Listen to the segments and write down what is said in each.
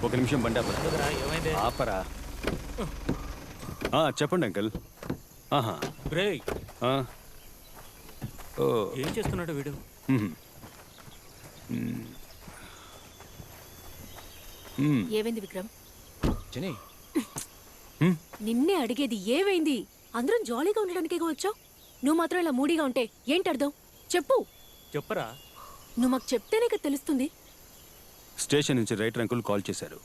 ఒక నిమిషం బండి ఆపరా. ఆపరా. చెప్పండి అంకుల్. ఆహా బ్రేక్. ఓ ఏం చేస్తున్నాడు వీడు? ఏమైంది విక్రమ్? జని నిన్నే అడిగేది ఏమైంది? అందరం జాలీగా ఉండడానికేగా వచ్చావు. నువ్వు మాత్రం ఇలా మూడీగా ఉంటే ఏంటర్థం? చెప్పు. చెప్పరా. నువ్వు మాకు చెప్తేనే కదా తెలుస్తుంది. స్టేషన్ నుంచి రైటర్ అంకుల్ కాల్ చేశారు.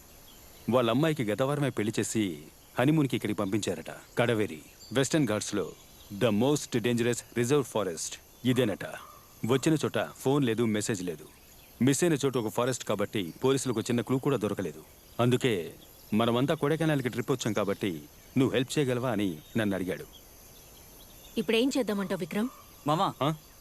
వాళ్ళ అమ్మాయికి గత వారమే పెళ్లి చేసి హనీమూన్కి ఇక్కడికి పంపించారట. కడవేరి వెస్టర్న్ ఘాట్స్లో the most dangerous reserve forest ఇదేనట. వచ్చిన చోట ఫోన్ లేదు, మెసేజ్ లేదు. మిస్ అయిన చోట ఒక ఫారెస్ట్ కాబట్టి పోలీసులకు చిన్న క్లూ కూడా దొరకలేదు. అందుకే మనమంతా కొడైకెనాల్కి ట్రిప్ వచ్చాం కాబట్టి నువ్వు హెల్ప్ చేయగలవా అని నన్ను అడిగాడు. ఇప్పుడేం చేద్దామంటావు విక్రమ్? మామా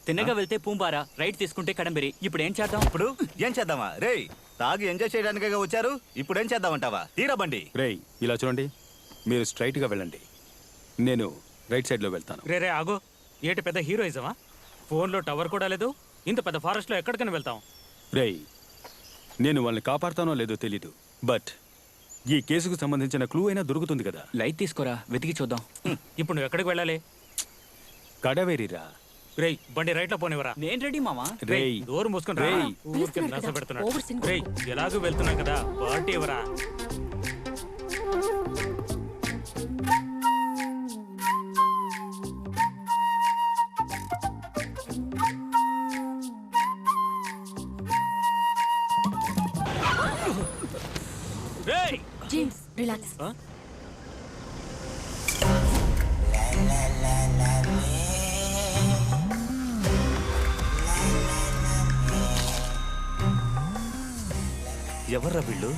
తిన్నగా వెళ్తే పూంబారా, రైట్ తీసుకుంటే కడంబెరి. ఇప్పుడు ఏం చేద్దాం? ఇప్పుడు ఏం చేద్దామా? రేయ్, తాగి ఎంజాయ్ చేయడానికే వచ్చారు, ఇప్పుడు ఏం చేద్దామంటావా? తీరా బండి. రేయ్, ఇలా చూడండి, మీరు స్ట్రైట్గా వెళ్ళండి, నేను రైట్ సైడ్లో వెళ్తాను. రే ఆగో, ఏంటి పెద్ద హీరోయిజమా? ఫోన్లో టవర్ కూడా లేదు, ఇంత పెద్ద ఫారెస్ట్లో ఎక్కడికైనా వెళ్తాం? రేయ్, నేను వాళ్ళని కాపాడుతానో లేదో తెలీదు, బట్ ఈ కేసుకు సంబంధించిన క్లూ అయినా దొరుకుతుంది కదా. లైట్ తీసుకోరా, వెతికి చూద్దాం. ఇప్పుడు నువ్వు ఎక్కడికి వెళ్ళాలి? కడవేరిరా. రేయ్, బండి రైట్ లో పోనివరా. నేను రెడీ మామా. రేయ్, డోర్ మూసుకొని రా. ఊరికే నస పెడుతున్నాడు. రేయ్, ఎలాగూ వెళ్తున్నాం కదా, పార్టీ ఇవ్వరా. రేయ్ జేమ్స్, రిలాక్స్. ఎవర్రా వీళ్ళు?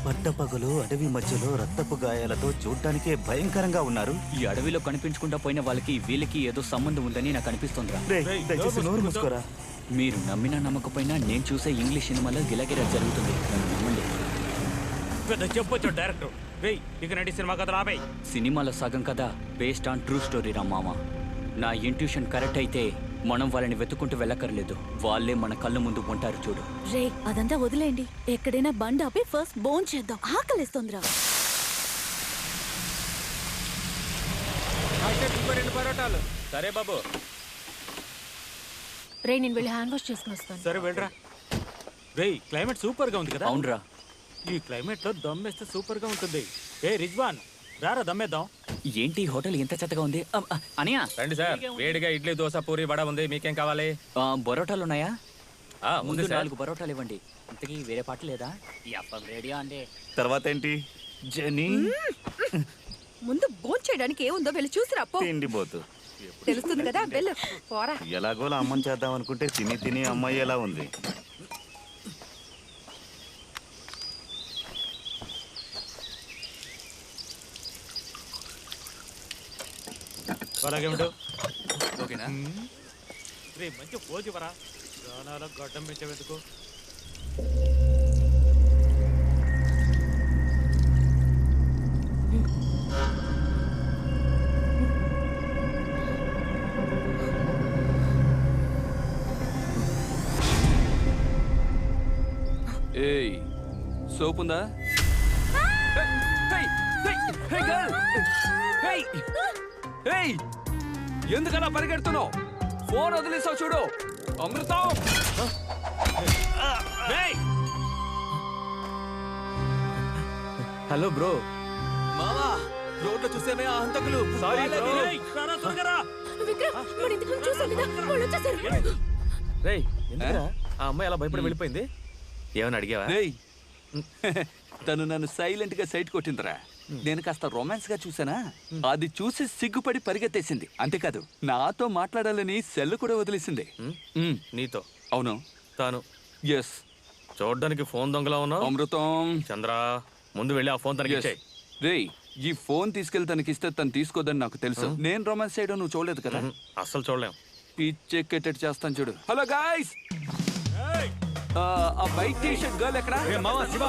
పట్టపగలు అడవి మధ్యలో రక్తపు గాయాలతో చూడ్డానికే భయంకరంగా ఉన్నారు. ఈ అడవిలో కనిపించకుండా పోయిన వాళ్ళకి వీళ్ళకి ఏదో సంబంధం ఉందని నాకు అనిపిస్తుందిరా. దయచేసి నోరు మూసుకోరా. మీరు నమ్మినా నమ్మకపోయినా నేను చూసే ఇంగ్లీష్ సినిమాలో గిలగిలా జరుగుతుంది, నన్ను నమ్మండి. పెద్ద చెప్పొచ్చు డైరెక్టర్. రేయ్, ఇక నటి సినిమా కథ రాబోయ్. సినిమాలో సగం కదా బేస్డ్ ఆన్ ట్రూ స్టోరీ రా మామ. నా ఇంట్యూషన్ కరెక్ట్ అయితే మనం వాళ్ళని వెతుక్కుంటూ వెళ్ళక్కర్లేదు, వాళ్ళే మన కళ్ళ ముందు ఉంటారు చూడు. రే, అదంతా వదిలేయండి, ఎక్కడైనా బండి ఆపి ఫస్ట్ బోన్ చేద్దాం. ఆకలిస్తోందిరా. సరే బాబు. రే, నేను వెళ్ళి హ్యాండ్ వాష్ చేసుకుని వస్తాను. సరే వెళ్ళరా. రేయ్, క్లైమేట్ సూపర్ గా ఉంది కదా. అవునరా, ఈ క్లైమేట్ లో దమ్మేస్తే సూపర్ గా ఉంటుంది. ఏ రిజ్వాన్, రారా దమ్మేద్దాం. ఏంటి హోటల్ ఎంత చెత్తగా ఉంది? అనియా రండి సార్, వేడిగా ఇడ్లీ, దోశ, పూరి, వడ ఉంది, మీకేం కావాలి? బరోటాలు ఉన్నాయా? ముందు 4 బరోటాలు ఇవ్వండి. ఇంతకీ వేరే పాట లేదా? రెడీయా అండి. తర్వాత ఏంటి? జని ముందు బోన్ చేయడానికి ఏముందో వెళ్ళి చూసిరా. తిండిపోతు తెలుస్తుంది కదా, వెళ్ళు పోరా. ఎలాగోలా అమ్మని చేద్దాం అనుకుంటే తిని తిని అమ్మాయి ఎలా ఉంది. అలాగేమిటో ఓకేనా? రే, మంచి పోజు ఇవ్వరా. గానాల గడ్డం పెంచేందుకు. ఏయ్, సోప్ ఉందా? ఎందుకలా పరిగెడుతున్నావు? ఫోన్ వదిలేసావు చూడు. Amrutham, hello bro. మామా, రోడ్లో చూసేమే ఆ హంతకులు. Sorry bro. రేయ్, ఎందుకురా ఆ అమ్మాయి అలా భయపడి వెళ్ళిపోయింది? ఏమని అడిగావా? రేయ్, తను నన్ను సైలెంట్ గా సైట్ కొట్టిందిరా. నేను కాస్త రొమాన్స్ గా చూసానా, అది చూసి సిగ్గుపడి పరిగెత్తేసింది. అంతేకాదు, నాతో మాట్లాడాలని సెల్ కూడా వదిలేసింది. నీతో? అవును. తాను ఎస్. చూడడానికి ఫోన్ దొంగలా ఉన్నావు. అమృతం, చంద్ర, ముందు వెళ్ళి ఆ ఫోన్ తనకి ఇచ్చేయ్. రేయ్, ఈ ఫోన్ తీసుకెళ్లి తనకిస్తే తను తీసుకోదని నాకు తెలుసు. నేను రొమాన్స్ చేయడం నువ్వు చూడలేదు కదా. అస్సలు చూడలేం. పిచ్చెక్కేటట్టు చేస్తాను చూడు. హలో గాయ్స్, ఆ వైట్ టీ షర్ట్ గర్ల్ ఎక్కడ మావా శివ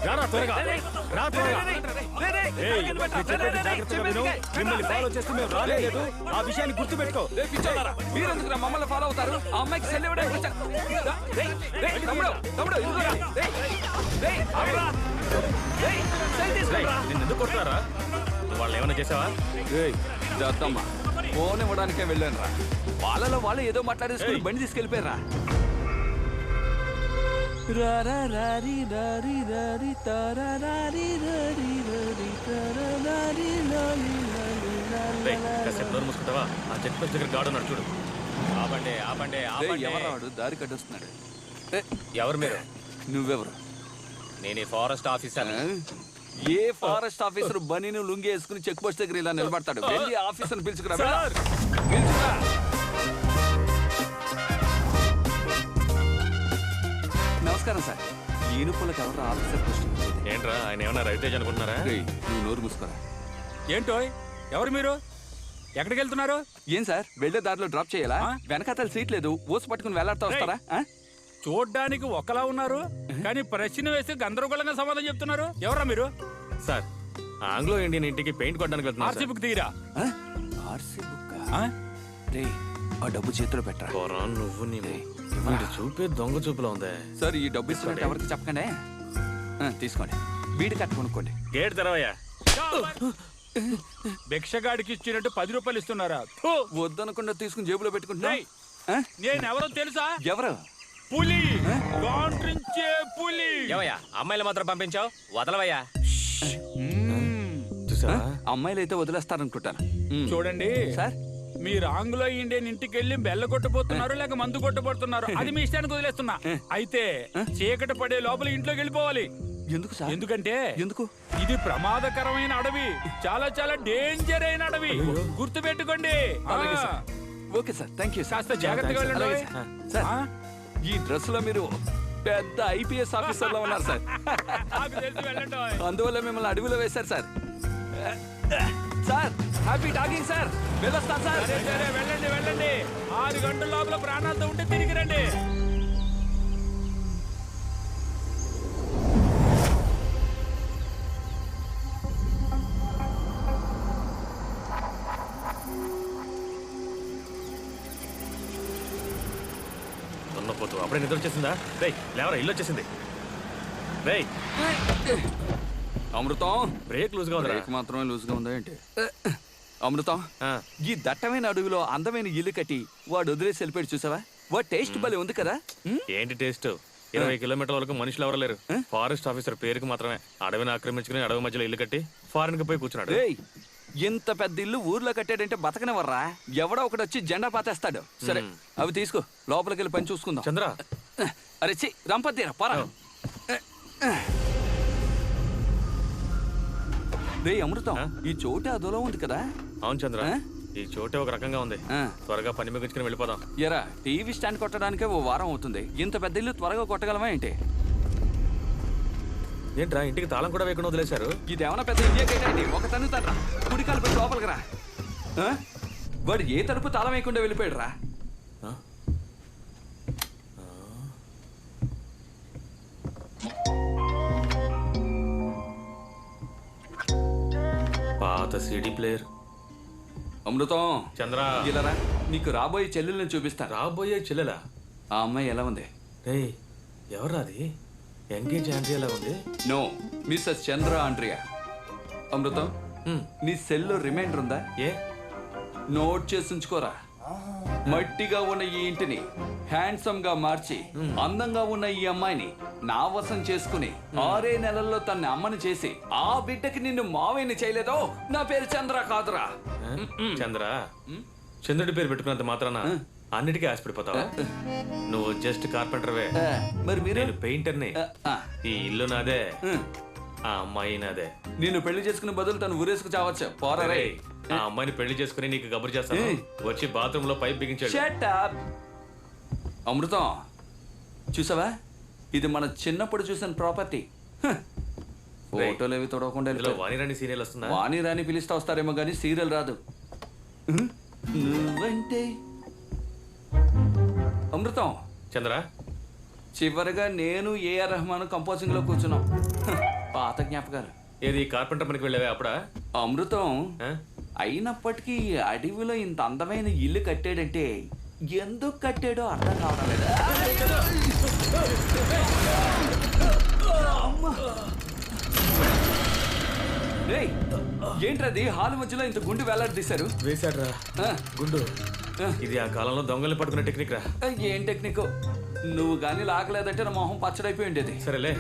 రారా త్వరగా రా త్వరగా ఏయ్, నేను చెప్పేది జాగ్రత్తగా విను. మిమ్మల్ని ఫాలో చేస్తూ మేము రాలేదు. ఆ విషయాన్ని గుర్తుపెట్టుకో. మీరెందుకు మమ్మల్ని ఫాలో అవుతారు? ఆ అమ్మాయికి సెల్ ఇవ్వడానికి వచ్చా. రేయ్, రేయ్, తమ్ముడు, తమ్ముడు, ఇదిగోరా. రేయ్, రేయ్, ఆగురా. రేయ్, సెల్ తీసుకురా. నిన్ను ఎందుకు కొడుతున్నారా? వాళ్ళు ఏమైనా చేసావా? దత్తమ్మ ఫోన్ ఇవ్వడానికే వెళ్ళాను రా. వాళ్ళలో వాళ్ళు ఏదో మాట్లాడేసుకుని బండి తీసుకెళ్ళిపోయారా. కాసేపు నోరు మూసుకుంటావా? ఆ చెట్టు పక్క దగ్గర గాడు ఉన్నాడు చూడు. ఆపండి ఆపండి ఆపండి. ఎవరు వాడు దారి కట్టొస్తున్నాడు. ఎవరు మీరు? నువ్వెవరు? నేను ఈ ఫారెస్ట్ ఆఫీసర్. ఏ ఫారెస్ట్ ఆఫీసర్ బనీను లుంగి వేసుకుని చెక్ పోస్ట్ దగ్గర ఇలా నిలబడతాడు? వెళ్ళి ఆఫీసర్ పిలుచుకురా. పిలుచుకురా. నమస్కారం సార్. ఈనుపులకు ఎవరు ఆఫీసర్ పోస్ట్ ఇచ్చేది? ఏంట్రా ఆయన ఏమన్నా రవితేజ్ అనుకుంటున్నారా? నువ్వు నోరు మూసుకోరా. ఏంటో ఎవరు మీరు? ఎక్కడికి వెళ్తున్నారు? ఏం సార్ వెళ్లే దారిలో డ్రాప్ చేయాలా? వెనకాతల సీట్ లేదు, ఓసి పట్టుకుని వేలాడుతూ వస్తారా? చూడ్డానికి ఒకలా ఉన్నారు, కానీ ప్రశ్న వేస్తే గందరగోళంగా సమాధానం చెప్తున్నారు. ఎవరా మీరు? సార్ ఆంగ్లో ఇండియన్ ఇంటికి పెయింట్ కొట్టడానికి వెళ్తున్నా. ఆర్సీ బుక్ తీరా. ఆర్సీ బుక్కా? రేయ్, ఆ డబ్బు చేతిలో పెట్టరా. నువ్వు నేను చూపే దొంగ చూపులో ఉందే. సార్ ఈ డబ్బు ఇస్తున్నట్టు ఎవరికి చెప్పకండి. తీసుకోండి, వీడి కట్టు కొనుక్కోండి. గేట్ తెరవయ్యా. భిక్షగాడికి ఇచ్చినట్టు 10 రూపాయలు ఇస్తున్నారా? వద్దనకుండా తీసుకుని జేబులో పెట్టుకుంటున్నా. నేను ఎవరో తెలుసా? ఎవరు? పులి, గాండ్రించే పులి. ఏవయ్యా అమ్మాయిలు మాత్రం పంపించావు, వదలవయ్యా. అమ్మాయిలు అయితే వదిలేస్తారనుకుంటాను. చూడండి సార్, మీరు ఆంగ్లో ఇండియన్ ఇంటికి వెళ్ళి బెల్ల కొట్టబోతున్నారు లేక మందు కొట్టబోతున్నారు, అది మీ ఇష్టానికి వదిలేస్తున్నా. అయితే చీకటి పడే లోపల ఇంట్లోకి వెళ్ళిపోవాలి. ఎందుకు సార్? ఎందుకంటే ఎందుకు? ఇది ప్రమాదకరమైన అడవి, చాలా చాలా డేంజర్ అయిన అడవి, గుర్తు పెట్టుకోండి. అలాగే sir. Okay sir, thank you. కాస్త జాగ్రత్తగా వెళ్ళండి. అలాగే సార్. సార్, ఈ డ్రెస్ లో మీరు పెద్ద ఐపీఎస్ ఆఫీసర్ లో ఉన్నారు సార్. నాకు తెలిసి వెళ్ళండి. అందువల్ల మిమ్మల్ని అడవిలో వేశారు sir. Sir, happy talking sir. వెళ్ళొస్తాను సార్. సరే సరే, వెళ్ళండి వెళ్ళండి. 6 గంటల లోపల ప్రాణాలతో ఉంటే తిరిగి రండి. దున్నపోతు అప్పుడే నిద్ర వచ్చేసిందా? రేయ్ లేవరా, ఇల్లు వచ్చేసింది. రేయ్ అమృతం, బ్రేక్ లూజ్ గా ఉందా? బ్రేక్ మాత్రమే లూజ్ గా ఉందా ఏంటి? అమృతం, ఈ దట్టమైన అడవిలో అందమైన ఇల్లు కట్టి వాడు వదిలేసి వెళ్ళిపోయాడు చూసావా? వాడు టేస్ట్ భలే ఉంది కదా. ఏంటి టేస్ట్? 20 కిలోమీటర్ల వరకు మనుషులు ఎవరు లేరు. ఫారెస్ట్ ఆఫీసర్ పేరుకి మాత్రమే అడవిని ఆక్రమించుకుని అడవి మధ్యలో ఇల్లు కట్టి ఫారెన్ కి పోయి కూర్చున్నాడు. రేయ్, ఇంత పెద్ద ఇల్లు ఊర్లో కట్టాడంటే బతకనివర్రా. ఎవడో ఒకటి వచ్చి జెండా పాతేస్తాడు. సరే, అవి తీసుకో, లోపలికి వెళ్ళి పని చూసుకుందాం. చంద్ర, అరే చి రంపతీరా పరా. రే అమృతం, ఈ చోటు అదోలో ఉంది కదా. అవును చంద్ర, ఈ చోటే ఒక రకంగా ఉంది. త్వరగా పని ముగించుకుని వెళ్ళిపోదాం. ఎరా, టీవీ స్టాండ్ కొట్టడానికే 1 వారం అవుతుంది. ఇంత పెద్ద ఇల్లు త్వరగా కొట్టగలమా ఏంటి? ఏంట్రా ఇంటికి తాళం కూడా వేయకుండా వదిలేశారు? ఇదేమన్నా పెద్ద ఇండియా గేట్ అండి. ఒక తన్నుతాడ్రా, కుడికాలు పెట్టి లోపలికి రా. వాడు ఏ తలుపు తాళం వేయకుండా వెళ్ళిపోయాడు రా. పాత సిడి ప్లేయర్. అమృతం, చంద్ర, ఇలా రా, నీకు రాబోయే చెల్లెల్ని చూపిస్తా. రాబోయే చెల్లెలా? ఆ అమ్మాయి ఎలా ఉంది? రే ఎవరా అది? ఎంగేజ్ ఆండ్రియా ఎలా ఉంది? నో, మిస్సెస్ చంద్ర ఆండ్రియా. అమృతం, నీ సెల్లో రిమైండర్ ఉందా? ఏ? నోట్ చేసి ఉంచుకోరా. మట్టిగా ఉన్న ఈ ఇంటిని హ్యాండ్సమ్ గా మార్చి అందంగా ఉన్న ఈ అమ్మాయిని నా వశం చేసుకుని 6 నెలల్లో తన అమ్మని చేసి ఆ బిడ్డకి నిన్ను మావేని చేయలేదో నా పేరు చంద్ర కాదురా. చంద్ర, చంద్రుడి పేరు పెట్టుకున్నంత మాత్రాన అన్నిటికీ ఆశపడిపోతావా? నువ్వు జస్ట్ కార్పెంటర్వే, మరి మీరు? నేను పెయింటర్ని. ఈ ఇల్లు నాదే, ఆ అమ్మాయి నాదే. నిన్ను పెళ్లి చేసుకునే బదులు తను ఊరేసుకు చావచ్చు. పోరే, ఆ అమ్మాయిని పెళ్లి చేసుకుని నీకు కబురు చేస్తాను. వచ్చి బాత్రూమ్ లో పైప్ బిగించాడు. Shut up. అమృతం, చూసావా? ఇది మన చిన్నప్పుడు చూసిన ప్రాపర్టీ. ఫోటోలు ఏవి తొడవకుండా వాణిరాణి సీరియల్ వస్తుందా? వాణి రాణి పిలిస్తే వస్తారేమో కానీ సీరియల్ రాదు. నువ్వంటే అమృతం. చంద్ర, చివరిగా నేను ఏఆర్ రెహమాన్ కంపోజింగ్ లో కూర్చున్నాం. పాత జ్ఞాపకాలు. ఏది కార్పెంటర్ పనికి వెళ్ళావే అప్పుడా? అమృతం. ఆ? అయినప్పటికీ అడవిలో ఇంత అందమైన ఇల్లు కట్టాడంటే ఎందుకు కట్టాడో అర్థం కావడం లేదా? అమ్మా! రేయ్, ఏంట్రది హాల్ మధ్యలో ఇంత గుండు వేలాడదీశారు? వేశాడ్రా ఆ, గుండు. ఆ, ఇది ఆ కాలంలో దొంగల్ని పట్టుకునే టెక్నిక్ రా. ఏం టెక్నిక్? నువ్వు కానీ లాగలేదంటే నా మొహం పచ్చడైపోయి ఉండేది. సరేలే,